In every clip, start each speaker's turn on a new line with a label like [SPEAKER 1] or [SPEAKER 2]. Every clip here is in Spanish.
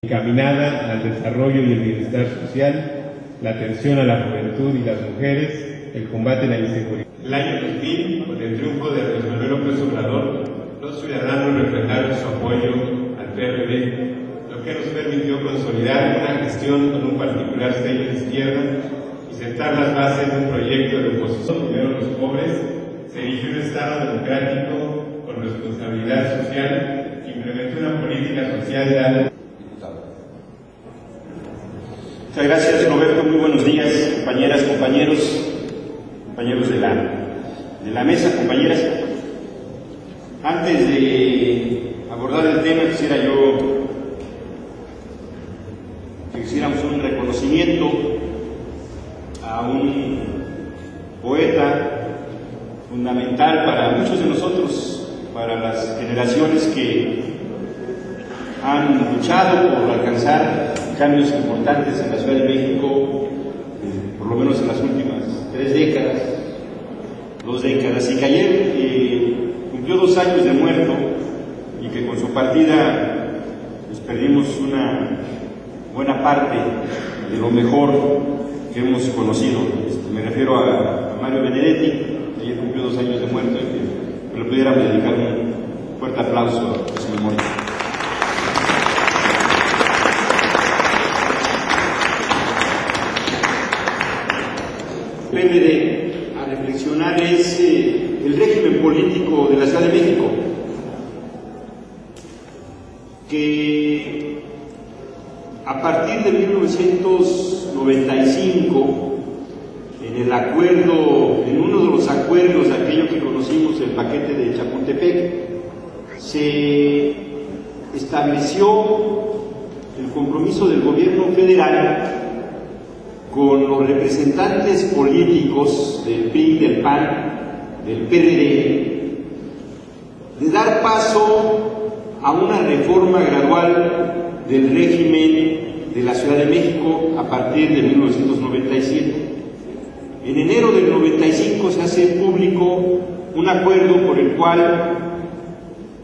[SPEAKER 1] encaminada al desarrollo y el bienestar social, la atención a la juventud y las mujeres, el combate a la inseguridad. El año 2000, con el triunfo de Andrés Manuel López Obrador, los ciudadanos refrendaron su apoyo al PRD, lo que nos permitió consolidar una gestión con un particular sello de izquierda y sentar las bases de un proyecto de oposición. Primero los pobres, se erigió un Estado democrático con responsabilidad social que implementó una política social dando.
[SPEAKER 2] Muchas gracias, Roberto. Muy buenos días, compañeras, compañeros de la mesa, compañeras. Antes de abordar el tema, quisiera yo que hiciéramos un reconocimiento a un poeta fundamental para muchos de nosotros, para las generaciones que han luchado por alcanzar cambios importantes en la Ciudad de México, por lo menos en las últimas 2 décadas, y que ayer cumplió 2 años de muerto y que con su partida pues, perdimos una buena parte de lo mejor que hemos conocido. Me refiero a Mario Benedetti, que ayer cumplió 2 años de muerto, y que le pudiéramos dedicar un fuerte aplauso a su memoria. PRD a reflexionar es el régimen político de la Ciudad de México, que a partir de 1995, en uno de los acuerdos de aquello que conocimos, el paquete de Chapultepec, se estableció el compromiso del gobierno federal con los representantes políticos del PRI, del PAN, del PRD, de dar paso a una reforma gradual del régimen de la Ciudad de México a partir de 1997. En enero del 95 se hace público un acuerdo por el cual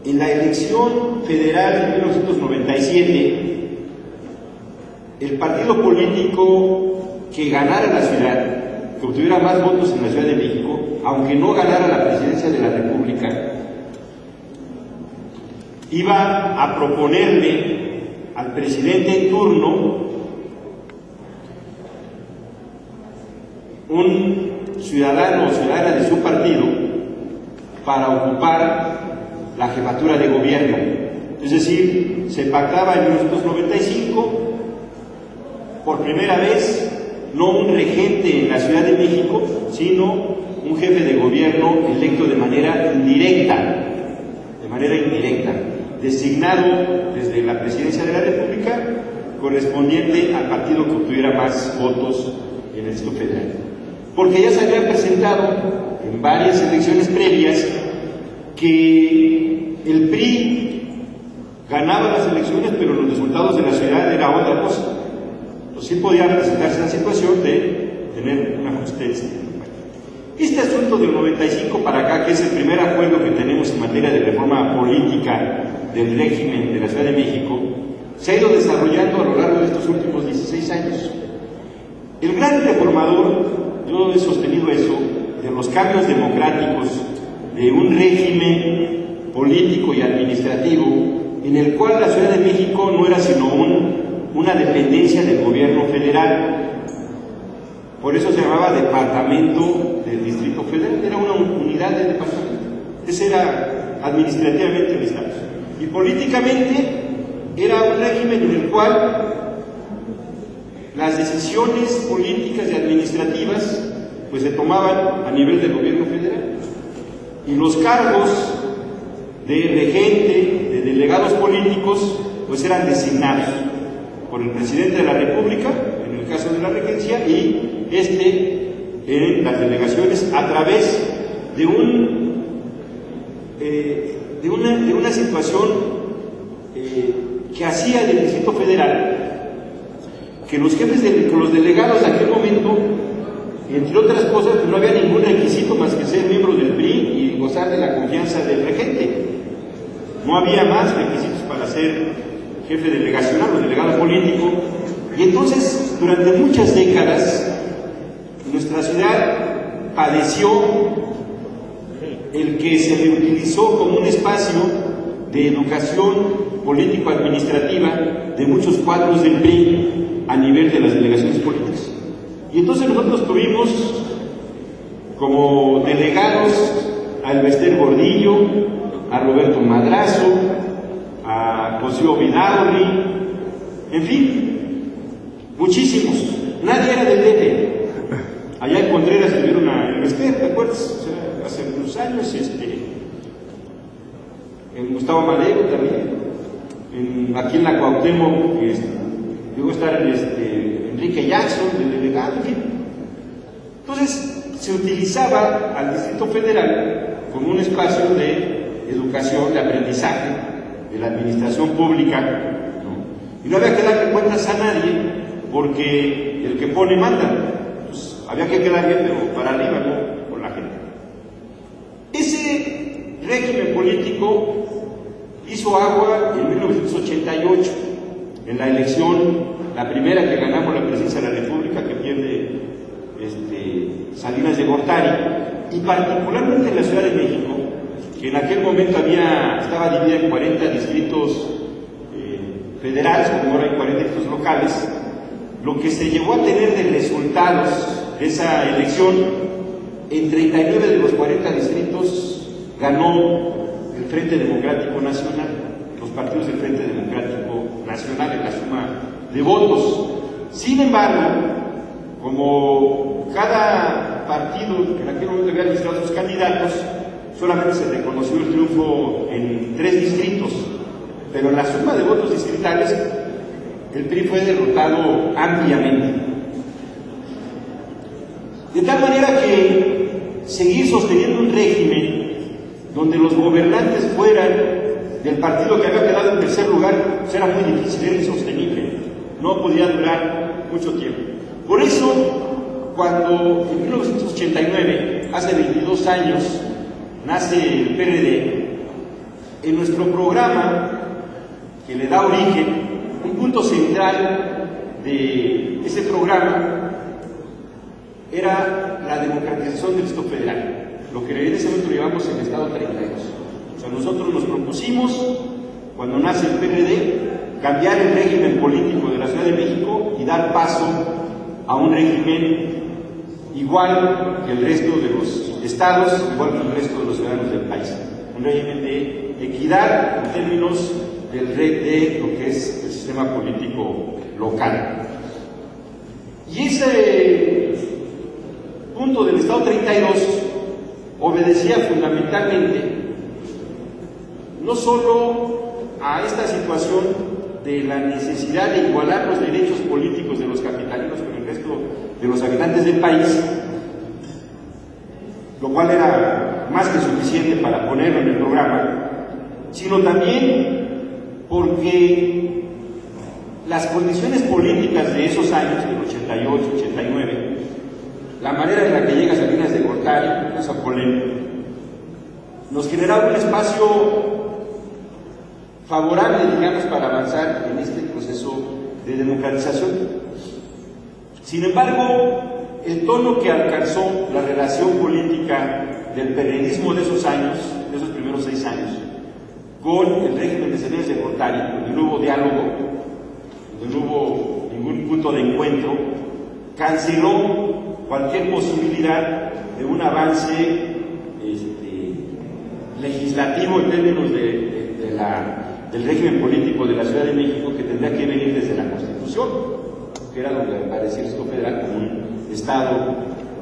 [SPEAKER 2] en la elección federal de 1997 el partido político que ganara la ciudad, que obtuviera más votos en la Ciudad de México, aunque no ganara la presidencia de la República, iba a proponerle al presidente en turno un ciudadano o ciudadana de su partido para ocupar la jefatura de gobierno. Es decir, se pactaba en 1995 por primera vez no un regente en la Ciudad de México, sino un jefe de gobierno electo de manera indirecta, designado desde la presidencia de la República, correspondiente al partido que obtuviera más votos en el Distrito Federal. Porque ya se había presentado en varias elecciones previas que el PRI ganaba las elecciones, pero los resultados de la ciudad era otra cosa. Sí podía presentarse la situación de tener un ajuste. Este asunto del 95 para acá, que es el primer acuerdo que tenemos en materia de reforma política del régimen de la Ciudad de México, se ha ido desarrollando a lo largo de estos últimos 16 años. El gran reformador, yo he sostenido eso, de los cambios democráticos de un régimen político y administrativo en el cual la Ciudad de México no era sino una dependencia del gobierno federal. Por eso se llamaba Departamento del Distrito Federal, era una unidad del departamento. Ese era administrativamente el Estado. Y políticamente era un régimen en el cual las decisiones políticas y administrativas pues se tomaban a nivel del gobierno federal. Y los cargos de regente, de delegados políticos, pues eran designados por el presidente de la República, en el caso de la regencia, y en las delegaciones a través de una situación que hacía del Distrito Federal que los delegados de aquel momento, entre otras cosas, pues no había ningún requisito más que ser miembros del PRI y gozar de la confianza del regente. No había más requisitos para ser jefe delegacional. Los delegados Y entonces, durante muchas décadas, nuestra ciudad padeció el que se le utilizó como un espacio de educación político-administrativa de muchos cuadros del PRI a nivel de las delegaciones políticas. Y entonces nosotros tuvimos como delegados a Elvester Gordillo, a Roberto Madrazo, a José Vidaurri, en fin, muchísimos. Nadie era del DF. Allá en Contreras tuvieron a Elvester, ¿te acuerdas? O sea, hace unos años, en Gustavo Madero también, aquí en la Cuauhtémoc, llegó a estar Enrique Jackson, el delegado, en fin. Entonces, se utilizaba al Distrito Federal como un espacio de educación, de aprendizaje, de la administración pública, ¿no? Y no había que darle cuentas a nadie, porque el que pone manda. Pues, había que quedar bien, pero para arriba, no con la gente. Ese régimen político hizo agua en 1988, en la elección, la primera que ganamos la presidencia de la República, que pierde Salinas de Gortari, y particularmente en la Ciudad de México, que en aquel momento estaba dividida en 40 distritos federales, como ahora hay 40 distritos locales. Lo que se llegó a tener de resultados de esa elección, en 39 de los 40 distritos ganó el Frente Democrático Nacional, los partidos del Frente Democrático Nacional en la suma de votos. Sin embargo, como cada partido en aquel momento había registrado sus candidatos, solamente se reconoció el triunfo en 3 distritos, pero en la suma de votos distritales el PRI fue derrotado ampliamente. De tal manera que seguir sosteniendo un régimen donde los gobernantes fueran del partido que había quedado en tercer lugar, pues era muy difícil, era insostenible, no podía durar mucho tiempo. Por eso, cuando en 1989, hace 22 años, nace el PRD, en nuestro programa, que le da origen, un punto central de ese programa era la democratización del Distrito Federal, lo que en ese momento llamamos el Estado 32. O sea, nosotros nos propusimos, cuando nace el PRD, cambiar el régimen político de la Ciudad de México y dar paso a un régimen igual que el resto de los estados, igual que el resto de los ciudadanos del país. Un régimen de equidad en términos de lo que es el sistema político local. Y ese punto del Estado 32 obedecía fundamentalmente no solo a esta situación de la necesidad de igualar los derechos políticos de los capitalinos con el resto de los habitantes del país, lo cual era más que suficiente para ponerlo en el programa, sino también porque las condiciones políticas de esos años, del 88, 89, la manera en la que llega Salinas de Gortari, esa polémica, nos generaba un espacio favorable, digamos, para avanzar en este proceso de democratización. Sin embargo, el tono que alcanzó la relación política del periodismo de esos años, de esos primeros 6 años, con el régimen de Salinas de Gortari, donde no hubo diálogo, donde no hubo ningún punto de encuentro, canceló cualquier posibilidad de un avance legislativo en términos del régimen político de la Ciudad de México, que tendría que venir desde la Constitución, que era donde aparecía el Distrito Federal como un Estado,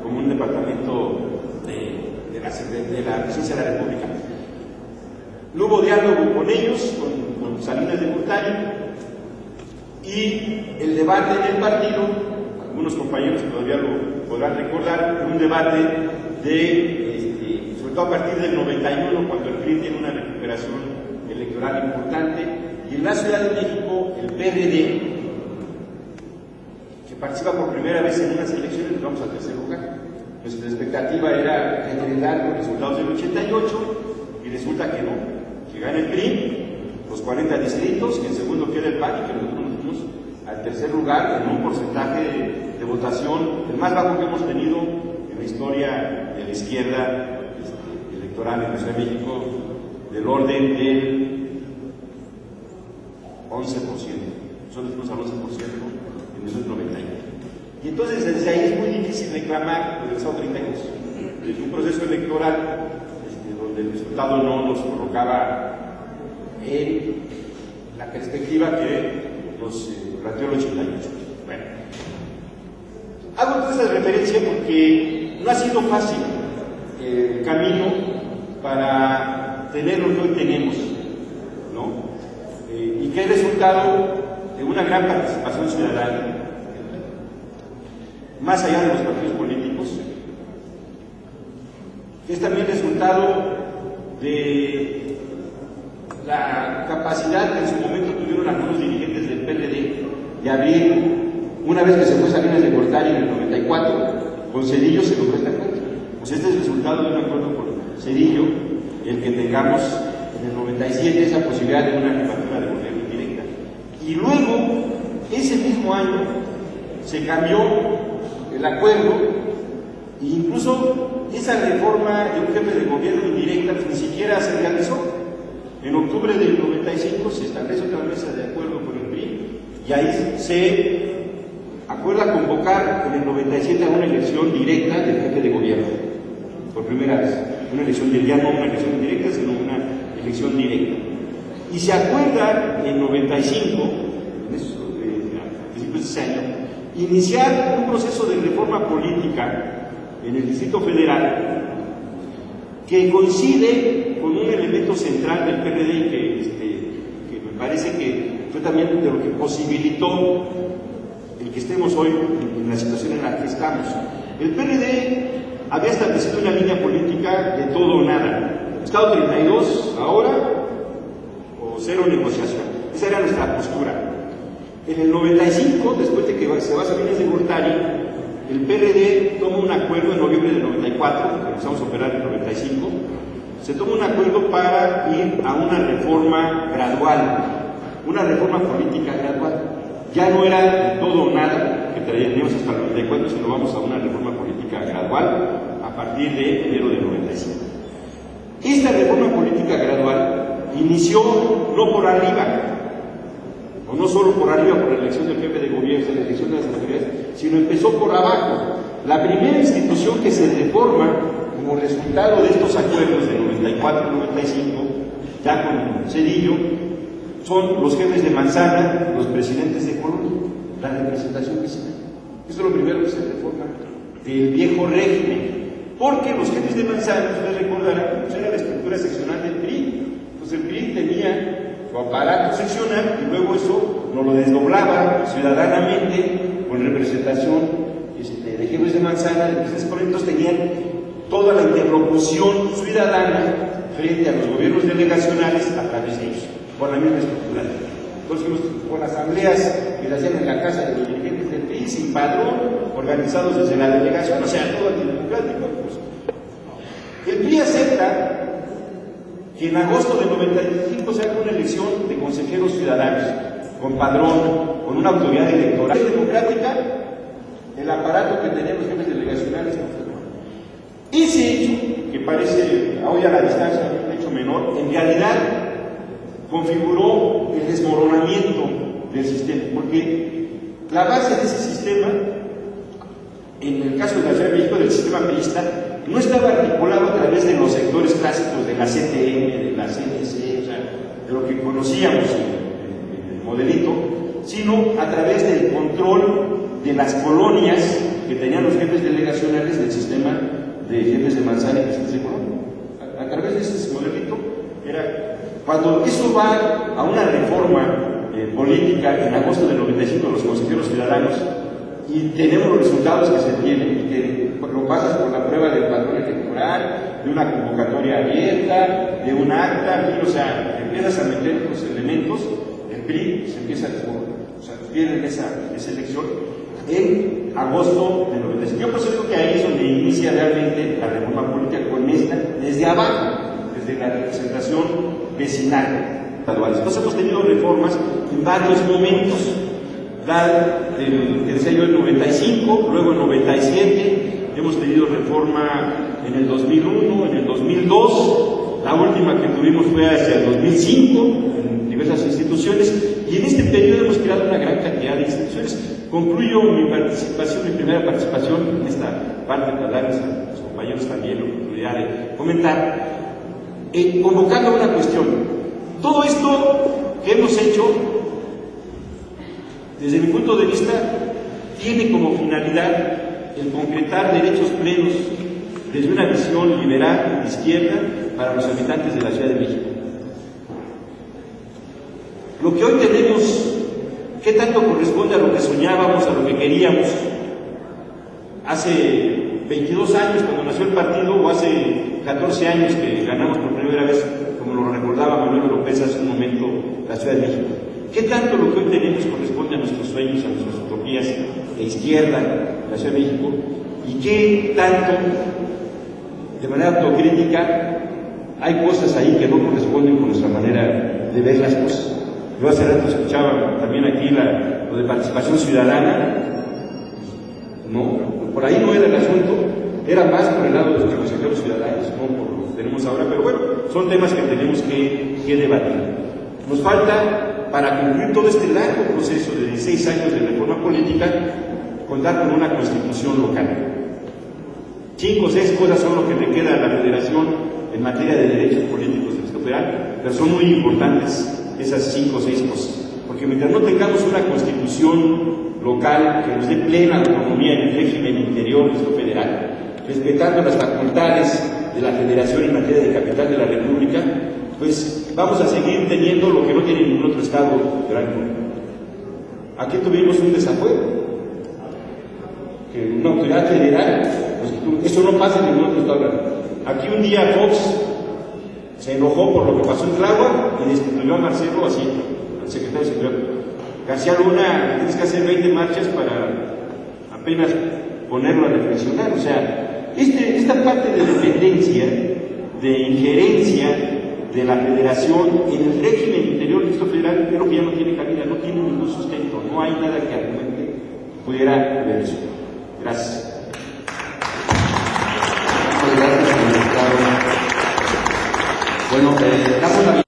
[SPEAKER 2] como un departamento de la Presidencia de la República. No hubo diálogo con ellos, con Salinas de Gortari, y el debate en el partido, algunos compañeros todavía lo podrán recordar, un debate sobre todo a partir del 91, cuando el PRI tiene una recuperación electoral importante, y en la Ciudad de México el PRD, que participa por primera vez en unas elecciones, vamos al tercer lugar. Nuestra expectativa era heredar los resultados del 88, y resulta que no, que gana el PRI, los 40 distritos, que en segundo queda el PAN, y que nosotros nos fuimos al tercer lugar en un porcentaje de votación, el más bajo que hemos tenido en la historia de la izquierda electoral en la Ciudad de México, del orden del 11%. Nosotros fuimos al 11% en 1991. Y entonces desde ahí es muy difícil reclamar el Estado 32. Desde un proceso electoral donde el resultado no nos colocaba en la perspectiva que nos planteó el 88. Bueno, hago todas estas referencias porque no ha sido fácil el camino para tener lo que hoy tenemos, ¿no? Y que es resultado de una gran participación ciudadana, más allá de los partidos políticos, que es también resultado de la capacidad que en su momento tuvieron algunos dirigentes del PRD de abrir, una vez que se fue Salinas de Gortari en el 94, con Zedillo se logró este acuerdo. Pues este es el resultado de un acuerdo con Zedillo, el que tengamos en el 97 esa posibilidad de una jefatura de gobierno indirecta. Y luego, ese mismo año, se cambió el acuerdo e incluso esa reforma de un jefe de gobierno indirecta pues, ni siquiera se realizó. En octubre del 95 se establece otra mesa de acuerdo con el PRI y ahí se acuerda convocar en el 97 a una elección directa del jefe de gobierno, por primera vez. Una elección directa, ya no una elección indirecta, sino una elección directa. Y se acuerda en 95, a principios de ese año, iniciar un proceso de reforma política en el Distrito Federal que coincide con un elemento central del PRD y que me parece que fue también de lo que posibilitó el que estemos hoy en la situación en la que estamos. El PRD había establecido una línea política de todo o nada. Estado 32 ahora o cero negociación. Esa era nuestra postura. En el 95, después de que se va a Salinas de Gortari, el PRD toma un acuerdo en noviembre del 94, que empezamos a operar en el 95, se toma un acuerdo para ir a una reforma gradual, una reforma política gradual. Ya no era de todo o nada, que teníamos hasta el 94, sino vamos a una reforma política gradual a partir de enero del 95. Esta reforma política gradual inició no por arriba, o no solo por arriba por la elección del jefe de gobierno, la elección de las autoridades, sino empezó por abajo. La primera institución que se reforma como resultado de estos acuerdos de 94-95, ya con Zedillo, son los jefes de manzana, los presidentes de colonia, la representación vecinal. Esto es lo primero que se reforma del viejo régimen, porque los jefes de manzana, ustedes recordarán, pues era la estructura seccional del PRI. Entonces el PRI tenía su aparato seccional y luego eso nos lo desdoblaba ciudadanamente con representación de jefes de manzana, de presidentes políticos, tenían toda la interlocución ciudadana frente a los gobiernos delegacionales a través de ellos, por la misma estructura. Entonces, con asambleas que las hacían en la casa de los dirigentes del PRI, sin padrón, organizados desde la delegación, o sea, todo antidemocrático. Pues. El PRI acepta que en agosto del 95 se haga una elección de consejeros ciudadanos, con padrón, con una autoridad electoral democrática, el aparato que tenían los jefes delegacionales. Ese hecho, que parece hoy a la distancia un hecho menor, en realidad configuró el desmoronamiento del sistema, porque la base de ese sistema, en el caso de la Ciudad de México, del sistema priista, no estaba articulado a través de los sectores clásicos de la CTM, de la CNC, o sea, de lo que conocíamos en el modelito, sino a través del control de las colonias que tenían los jefes delegacionales del sistema de jefes de manzana y presidentes de colonia. A través de ese modelito, era cuando eso va a una reforma política en agosto del 95 de los consejeros ciudadanos y tenemos los resultados que se tienen y que lo pasas por la prueba del padrón electoral, de una convocatoria abierta, de un acta, o sea, empiezas a meter los elementos, el PRI se empieza a desmoronar, o sea, pierden esa elección en agosto del 95. Yo por eso digo que ahí es donde inicia realmente la reforma política con esta, desde abajo, desde la representación vecinal. Entonces hemos tenido reformas en varios momentos. decía yo, en 95, luego en 97, hemos tenido reforma en el 2001, en el 2002, la última que tuvimos fue hacia el 2005, en diversas instituciones, y en este periodo hemos creado una gran cantidad de instituciones. Concluyo mi primera participación en esta parte, para darles a los compañeros también la oportunidad de comentar, convocando una cuestión. Todo esto que hemos hecho, desde mi punto de vista, tiene como finalidad el concretar derechos plenos desde una visión liberal de izquierda para los habitantes de la Ciudad de México. Lo que hoy tenemos, ¿qué tanto corresponde a lo que soñábamos, a lo que queríamos? Hace 22 años, cuando nació el partido, o hace 14 años que ganamos por primera vez, como lo recordaba Manuel López hace un momento, la Ciudad de México. ¿Qué tanto lo que hoy tenemos corresponde a nuestros sueños, a nuestras utopías de izquierda de la Ciudad de México? ¿Y qué tanto, de manera autocrítica, hay cosas ahí que no corresponden con nuestra manera de ver las cosas? Yo hace rato escuchaba también aquí lo de participación ciudadana. No, por ahí no era el asunto, era más por el lado de los consejeros ciudadanos, no por lo que tenemos ahora, pero bueno, son temas que tenemos que debatir. Nos falta, para cumplir todo este largo proceso de 16 años de reforma política, contar con una constitución local. 5 o 6 cosas son lo que le queda a la Federación en materia de derechos políticos del Distrito Federal, pero son muy importantes esas 5 o 6 cosas, porque mientras no tengamos una constitución local que nos dé plena autonomía en el régimen interior del Distrito Federal, respetando las facultades de la Federación en materia de capital de la República, pues vamos a seguir teniendo lo que no tiene ningún otro estado de la República. Aquí tuvimos un desafuero, que una autoridad federal, pues, eso no pasa en ningún otro estado. Aquí un día Fox se enojó por lo que pasó en Tláhuac y destituyó a Marcelo así, al secretario de Seguridad. García Luna, tienes que hacer 20 marchas para apenas ponerlo a reflexionar. O sea, esta parte de dependencia, de injerencia de la Federación en el régimen interior del Distrito Federal, creo que ya no tiene cabida, no tiene ningún sustento, no hay nada que argumente pudiera ver eso. Gracias.
[SPEAKER 3] Muchas gracias, señor diputado. Bueno, damos la